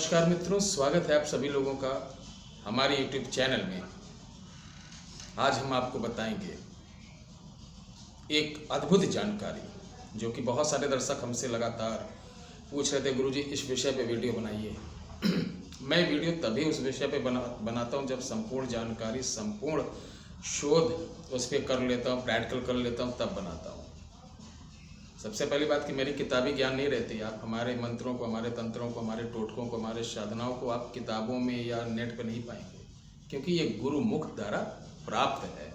नमस्कार मित्रों, स्वागत है आप सभी लोगों का हमारे YouTube चैनल में। आज हम आपको बताएंगे एक अद्भुत जानकारी जो कि बहुत सारे दर्शक हमसे लगातार पूछ रहे थे, गुरुजी इस विषय पे वीडियो बनाइए। मैं वीडियो तभी उस विषय पे बनाता हूँ जब संपूर्ण जानकारी, संपूर्ण शोध उस पर कर लेता हूँ, प्रैक्टिकल कर लेता हूँ, तब बनाता हूँ। सबसे पहली बात कि मेरी किताबी ज्ञान नहीं रहती। आप हमारे मंत्रों को, हमारे तंत्रों को, हमारे टोटकों को, हमारे साधनाओं को आप किताबों में या नेट पर नहीं पाएंगे, क्योंकि ये गुरुमुख द्वारा प्राप्त है।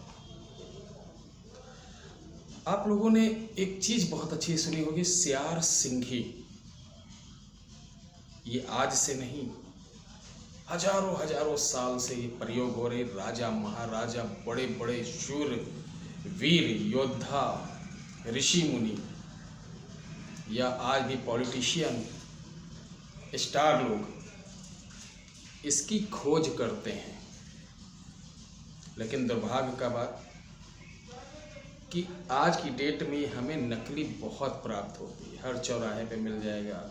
आप लोगों ने एक चीज बहुत अच्छी सुनी होगी, स्यार सिंघी। ये आज से नहीं, हजारों हजारों साल से ये प्रयोग हो रहे। राजा महाराजा, बड़े बड़े शूर वीर योद्धा, ऋषि मुनि या आज भी पॉलिटिशियन, स्टार लोग इसकी खोज करते हैं। लेकिन दुर्भाग्य का बात कि आज की डेट में हमें नकली बहुत प्राप्त होती है। हर चौराहे पे मिल जाएगा,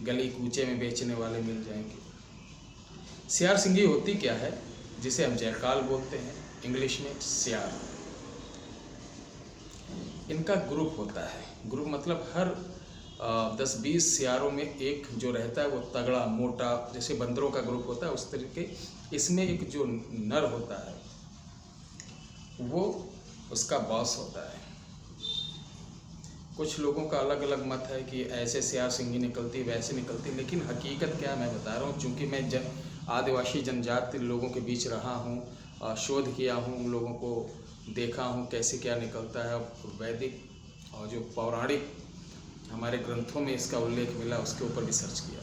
गली कूचे में बेचने वाले मिल जाएंगे। स्यार सिंघी होती क्या है, जिसे हम जयकाल बोलते हैं, इंग्लिश में स्यार। इनका ग्रुप होता है। ग्रुप मतलब हर 10-20 स्यारों में एक जो रहता है वो तगड़ा मोटा, जैसे बंदरों का ग्रुप होता है उस तरीके इसमें एक जो नर होता है वो उसका बॉस होता है। कुछ लोगों का अलग अलग मत है कि ऐसे स्यार सिंघी निकलती, वैसे निकलती, लेकिन हकीकत क्या मैं बता रहा हूँ। चूँकि मैं आदिवासी जनजाति लोगों के बीच रहा हूँ, शोध किया हूँ, उन लोगों को देखा हूँ कैसे क्या निकलता है। वैदिक और जो पौराणिक हमारे ग्रंथों में इसका उल्लेख मिला, उसके ऊपर भी सर्च किया।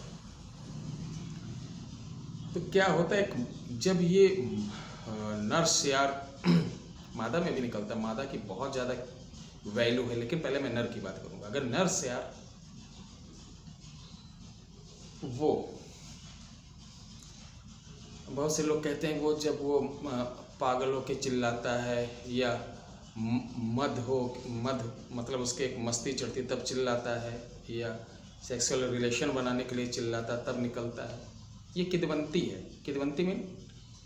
तो क्या होता है, जब ये नर स्यार मादा में भी निकलता है, मादा की बहुत ज़्यादा वैल्यू है, लेकिन पहले मैं नर की बात करूँगा। अगर नर स्यार वो, बहुत से लोग कहते हैं वो जब वो पागल होके चिल्लाता है या मद मतलब उसके एक मस्ती चढ़ती तब चिल्लाता है, या सेक्सुअल रिलेशन बनाने के लिए चिल्लाता तब निकलता है। ये किदवंती है। किदवंती में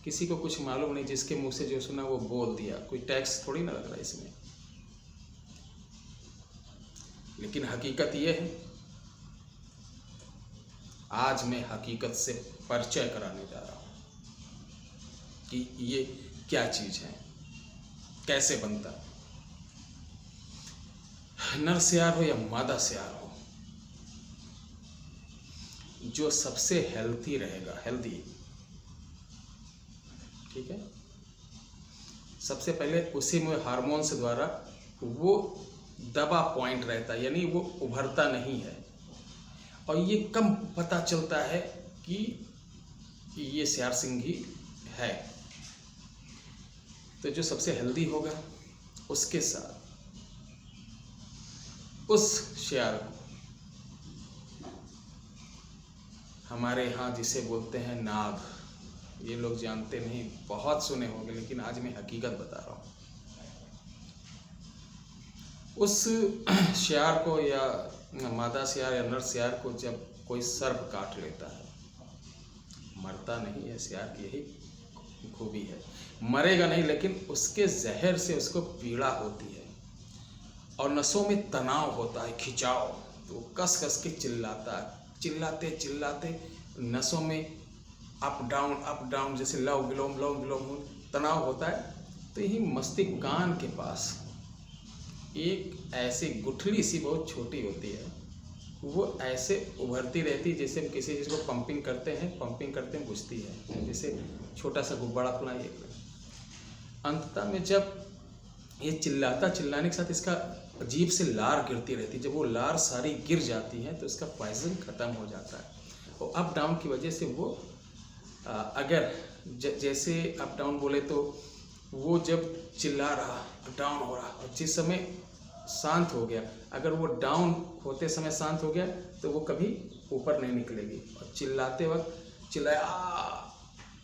किसी को कुछ मालूम नहीं, जिसके मुंह से जो सुना वो बोल दिया, कोई टैक्स थोड़ी ना लग रहा है इसमें। लेकिन हकीकत ये है, आज मैं हकीकत से परिचय कराने जा रहा हूँ कि ये क्या चीज़ है, कैसे बनता। नर स्यार हो या मादा स्यार हो, जो सबसे हेल्थी रहेगा, हेल्दी, ठीक है, सबसे पहले उसी में हार्मोन्स द्वारा वो दबा पॉइंट रहता है, यानी वो उभरता नहीं है। और ये कम पता चलता है कि ये स्यार सिंघी है। तो जो सबसे हेल्दी होगा उसके साथ उस स्यार को, हमारे यहाँ जिसे बोलते हैं नाग, ये लोग जानते नहीं, बहुत सुने होंगे, लेकिन आज मैं हकीकत बता रहा हूँ। उस स्यार को या मादा स्यार या नर स्यार को जब कोई सर्प काट लेता है, मरता नहीं है। स्यार की यही खूबी है, मरेगा नहीं, लेकिन उसके जहर से उसको पीड़ा होती है और नसों में तनाव होता है, खिंचाव। तो कस कस के चिल्लाता है, चिल्लाते चिल्लाते नसों में अप डाउन, जैसे लव विलोम तनाव होता है। तो यही मस्तिष्क कान के पास एक ऐसी गुठली सी बहुत छोटी होती है, वो ऐसे उभरती रहती है, जैसे हम किसी चीज़ को पंपिंग करते हैं बुझती है, जैसे छोटा सा गुब्बारा फुलाइए। अंततः में जब ये चिल्लाने के साथ इसका अजीब से लार गिरती रहती है। जब वो लार सारी गिर जाती है तो इसका पॉइजन ख़त्म हो जाता है। और अप डाउन की वजह से वो अगर जैसे अप डाउन बोले तो वो जब चिल्ला रहा, डाउन हो रहा, और जिस समय शांत हो गया, अगर वो डाउन होते समय शांत हो गया तो वो कभी ऊपर नहीं निकलेगी। और चिल्लाते वक्त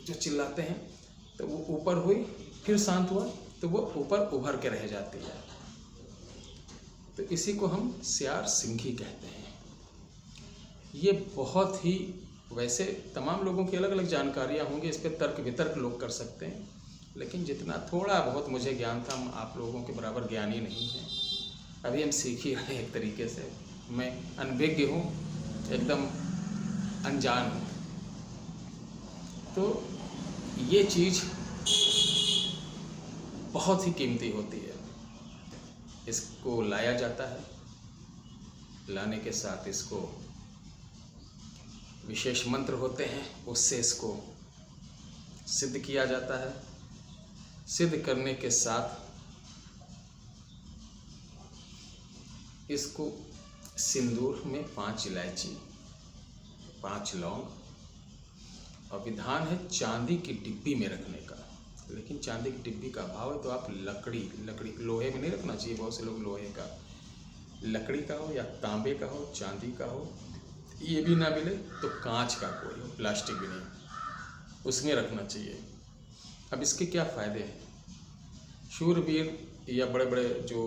जो चिल्लाते हैं तो वो ऊपर हुई, फिर शांत हुआ तो वो ऊपर उभर के रह जाती है। तो इसी को हम स्यार सिंघी कहते हैं। ये बहुत ही वैसे तमाम लोगों की अलग अलग जानकारियाँ होंगी, इस पर तर्क वितर्क लोग कर सकते हैं, लेकिन जितना थोड़ा बहुत मुझे ज्ञान था, हम आप लोगों के बराबर ज्ञानी नहीं हैं। अभी हम सीख ही रहे हैं एक तरीके से। मैं अनभिज्ञ हूँ, एकदम अनजान हूँ। तो ये चीज़ बहुत ही कीमती होती है। इसको लाया जाता है, लाने के साथ इसको विशेष मंत्र होते हैं, उससे इसको सिद्ध किया जाता है। सिद्ध करने के साथ इसको सिंदूर में 5 इलायची, 5 लौंग और विधान है चांदी की डिब्बी में रखने का। लेकिन चांदी की डिब्बी का अभाव है तो आप लकड़ी लोहे में नहीं रखना चाहिए। बहुत से लोग लोहे का, लकड़ी का हो या तांबे का हो, चांदी का हो, ये भी ना मिले तो कांच का कोई हो, प्लास्टिक भी नहीं, उसमें रखना चाहिए। अब इसके क्या फ़ायदे हैं? शूरवीर या बड़े बड़े जो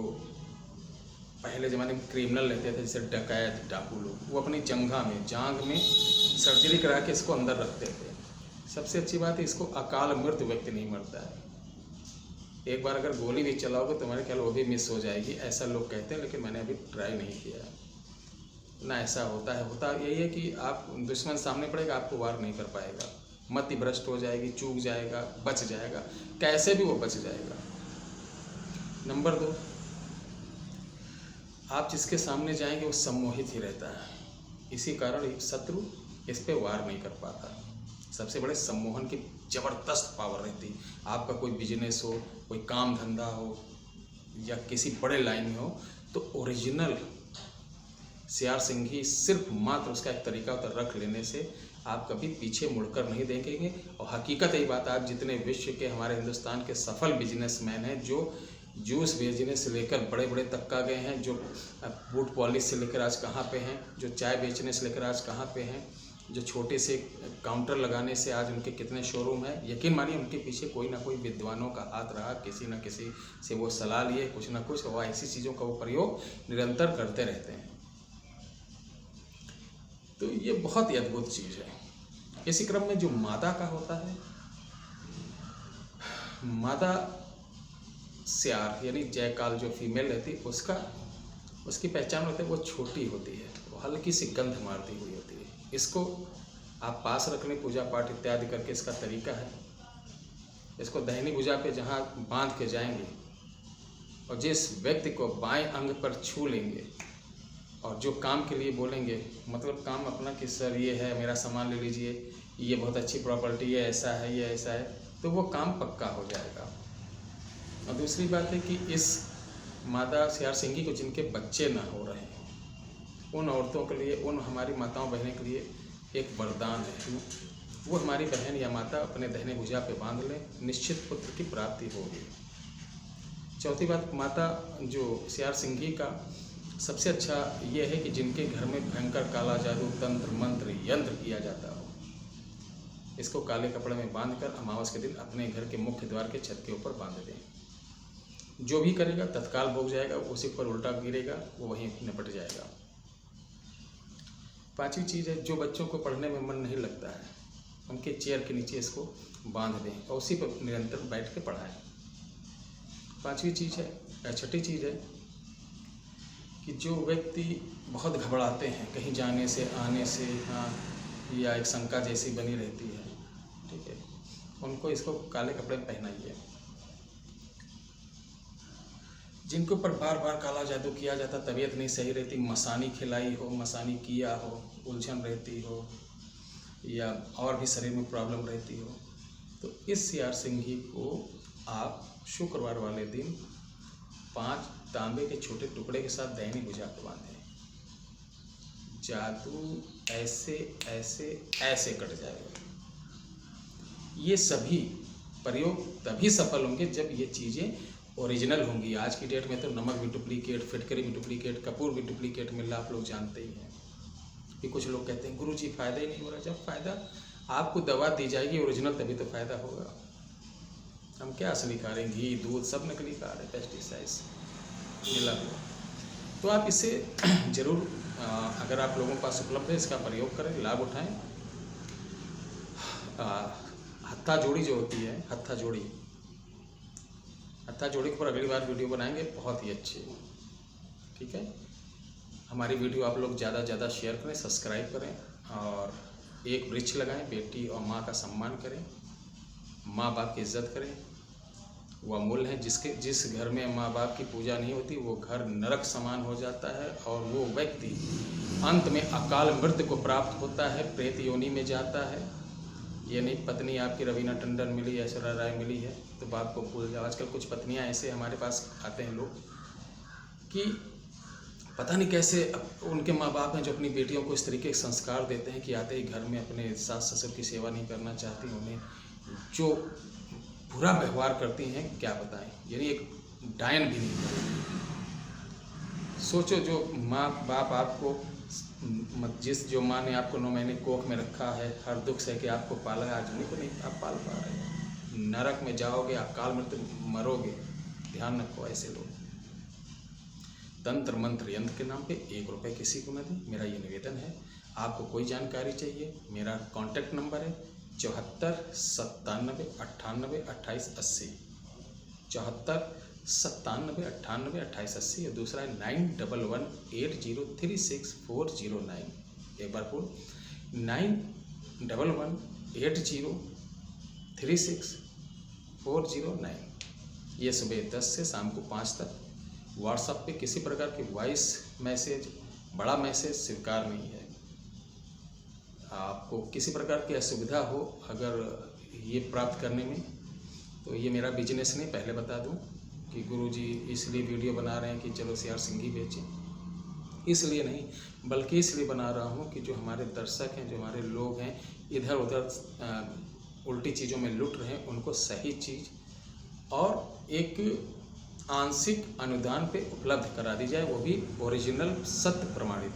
पहले ज़माने में क्रिमिनल रहते थे, जैसे डकैत, डाकू लोग, वो अपनी जांघ में सर्जरी करा के इसको अंदर रखते थे। सबसे अच्छी बात है, इसको अकाल मृत्यु व्यक्ति नहीं मरता है। एक बार अगर गोली भी चलाओगे तो हमारे ख्याल वो भी मिस हो जाएगी, ऐसा लोग कहते हैं, लेकिन मैंने अभी ट्राई नहीं किया ना। ऐसा होता है, होता यही है कि आप दुश्मन सामने पड़ेगा, आपको वार नहीं कर पाएगा, मति भ्रष्ट हो जाएगी, चूक जाएगा, बच जाएगा, कैसे भी वो बच जाएगा। नंबर 2, आप जिसके सामने जाएंगे वो सम्मोहित ही रहता है, इसी कारण शत्रु इस पे वार नहीं कर पाता। सबसे बड़े सम्मोहन की ज़बरदस्त पावर रहती है। आपका कोई बिजनेस हो, कोई काम धंधा हो या किसी बड़े लाइन में हो, तो ओरिजिनल सियार सिंघी सिर्फ मात्र उसका एक तरीका होता है, रख लेने से आप कभी पीछे मुड़कर नहीं देखेंगे। और हकीकत यही बात, आप जितने विश्व के, हमारे हिंदुस्तान के सफल बिजनेसमैन हैं, जो जूस बिजनेस से लेकर बड़े बड़े तक का गए हैं, जो बूट पॉलिश से लेकर आज कहाँ पे हैं, जो चाय बेचने से लेकर आज कहाँ पे हैं, जो छोटे से काउंटर लगाने से आज उनके कितने शोरूम हैं, यकीन मानिए उनके पीछे कोई ना कोई विद्वानों का हाथ रहा, किसी न किसी से वो सलाह लिए, कुछ ना कुछ, और ऐसी चीज़ों का वो प्रयोग निरंतर करते रहते हैं। तो ये बहुत ही अद्भुत चीज़ है। इसी क्रम में जो मादा का होता है, मादा सियार यानी जयकाल जो फीमेल रहती है, उसकी पहचान होती है, वो छोटी होती है, वो हल्की सी गंध मारती हुई होती है। इसको आप पास रखने, पूजा पाठ इत्यादि करके, इसका तरीका है, इसको दहिनी भुजा पे जहाँ बांध के जाएंगे और जिस व्यक्ति को बाएं अंग पर छू लेंगे और जो काम के लिए बोलेंगे, मतलब काम अपना कि सर ये है, मेरा सामान ले लीजिए, ये बहुत अच्छी प्रॉपर्टी है, ऐसा है, ये ऐसा है, तो वो काम पक्का हो जाएगा। और दूसरी बात है कि इस मादा सियार सिंघी को जिनके बच्चे ना हो रहे हैं, उन औरतों के लिए, उन हमारी माताओं बहनों के लिए एक वरदान है। वो हमारी बहन या माता अपने दहिने भुजा पे बांध लें, निश्चित पुत्र की प्राप्ति होगी। चौथी बात, माता जो सियार सिंघी का सबसे अच्छा ये है कि जिनके घर में भयंकर काला जादू, तंत्र मंत्र, यंत्र किया जाता हो, इसको काले कपड़े में बांधकर अमावस के दिन अपने घर के मुख्य द्वार के छत के ऊपर बांध दें। जो भी करेगा तत्काल भोग जाएगा, उसी पर उल्टा गिरेगा, वो वहीं निपट जाएगा। 5वीं चीज़ है, जो बच्चों को पढ़ने में मन नहीं लगता है, उनके चेयर के नीचे इसको बांध दें और उसी पर निरंतर बैठ के पढ़ाएं। 5वीं चीज़ है, 6ठी चीज़ है कि जो व्यक्ति बहुत घबराते हैं कहीं जाने से, आने से, हाँ, या एक शंका जैसी बनी रहती है, ठीक है, उनको इसको काले कपड़े पहनाइए। जिनके ऊपर बार बार काला जादू किया जाता, तबीयत नहीं सही रहती, मसानी खिलाई हो, मसानी किया हो, उलझन रहती हो, या और भी शरीर में प्रॉब्लम रहती हो, तो इस सियार सिंघी को आप शुक्रवार वाले दिन 5 तांबे के छोटे टुकड़े के साथ दहिनी भुजा पर बांधें। जादू ऐसे ऐसे ऐसे कट जाएगा। ये सभी प्रयोग तभी सफल होंगे जब ये चीज़ें ओरिजिनल होंगी। आज की डेट में तो नमक भी डुप्लीकेट, फिटकरी भी डुप्लीकेट, कपूर भी डुप्लीकेट मिल रहा, आप लोग जानते ही हैं। कि कुछ लोग कहते हैं गुरुजी फ़ायदा ही नहीं हो रहा। जब फ़ायदा, आपको दवा दी जाएगी ओरिजिनल, तभी तो फ़ायदा होगा। हम क्या असली खा रहे हैं, घी दूध सब नकली खा रहे हैं, पेस्टिसाइड्स मिला हुआ। तो आप इसे ज़रूर, अगर आप लोगों के पास उपलब्ध है, इसका प्रयोग करें, लाभ उठाएं। हत्था जोड़ी जो होती है, हत्था जोड़ी के ऊपर अगली बार वीडियो बनाएंगे, बहुत ही अच्छी। ठीक है, हमारी वीडियो आप लोग ज़्यादा से ज़्यादा शेयर करें, सब्सक्राइब करें और एक वृक्ष लगाएं। बेटी और माँ का सम्मान करें, माँ बाप की इज्जत करें, वो अमूल्य है। जिस घर में माँ बाप की पूजा नहीं होती वो घर नरक समान हो जाता है और वो व्यक्ति अंत में अकाल मृत्यु को प्राप्त होता है, प्रेत योनि में जाता है। ये नहीं पत्नी आपकी रवीना टंडन मिली, ऐश्वर्या राय मिली है तो बाप को भूल जाओ। आजकल कुछ पत्नियां ऐसे हमारे पास आते हैं लोग कि पता नहीं कैसे उनके माँ बाप हैं जो अपनी बेटियों को इस तरीके के संस्कार देते हैं कि आते ही घर में अपने सास ससुर की सेवा नहीं करना चाहती, उन्हें जो बुरा व्यवहार करती हैं क्या बताएं, यानी एक डायन भी नहीं करेगी। सोचो जो माँ बाप आपको जो माँ ने आपको 9 महीने कोख में रखा है, हर दुख सह के आपको पाला है, आज उन्हीं को नहीं आप पाल पा रहे हो। नरक में जाओगे, अकाल मृत्यु मरोगे। ध्यान रखो ऐसे लोग। तंत्र मंत्र यंत्र के नाम पे 1 रुपये किसी को न दें, मेरा ये निवेदन है। आपको कोई जानकारी चाहिए, मेरा कॉन्टैक्ट नंबर है 74 97 98 28 80, 74 97 98 28 80 और दूसरा है 9118036409। एक बार बोल 9118036409। ये सुबह 10 से शाम को 5 तक। व्हाट्सएप पे किसी प्रकार की वॉइस मैसेज, बड़ा मैसेज स्वीकार नहीं है। आपको किसी प्रकार की असुविधा हो अगर ये प्राप्त करने में, तो ये मेरा बिजनेस नहीं, पहले बता दूं कि गुरुजी इसलिए वीडियो बना रहे हैं कि चलो सियार सिंगी बेचें, इसलिए नहीं, बल्कि इसलिए बना रहा हूं कि जो हमारे दर्शक हैं, जो हमारे लोग हैं, इधर उधर उल्टी चीज़ों में लुट रहे हैं, उनको सही चीज़ और एक आंशिक अनुदान पे उपलब्ध करा दी जाए, वो भी ओरिजिनल सत्य प्रमाणित।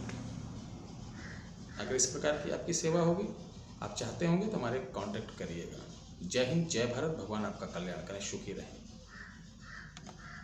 अगर इस प्रकार की आपकी सेवा होगी, आप चाहते होंगे तो हमारे कांटेक्ट करिएगा। जय हिंद, जय भारत, भगवान आपका कल्याण करें, सुखी रहें।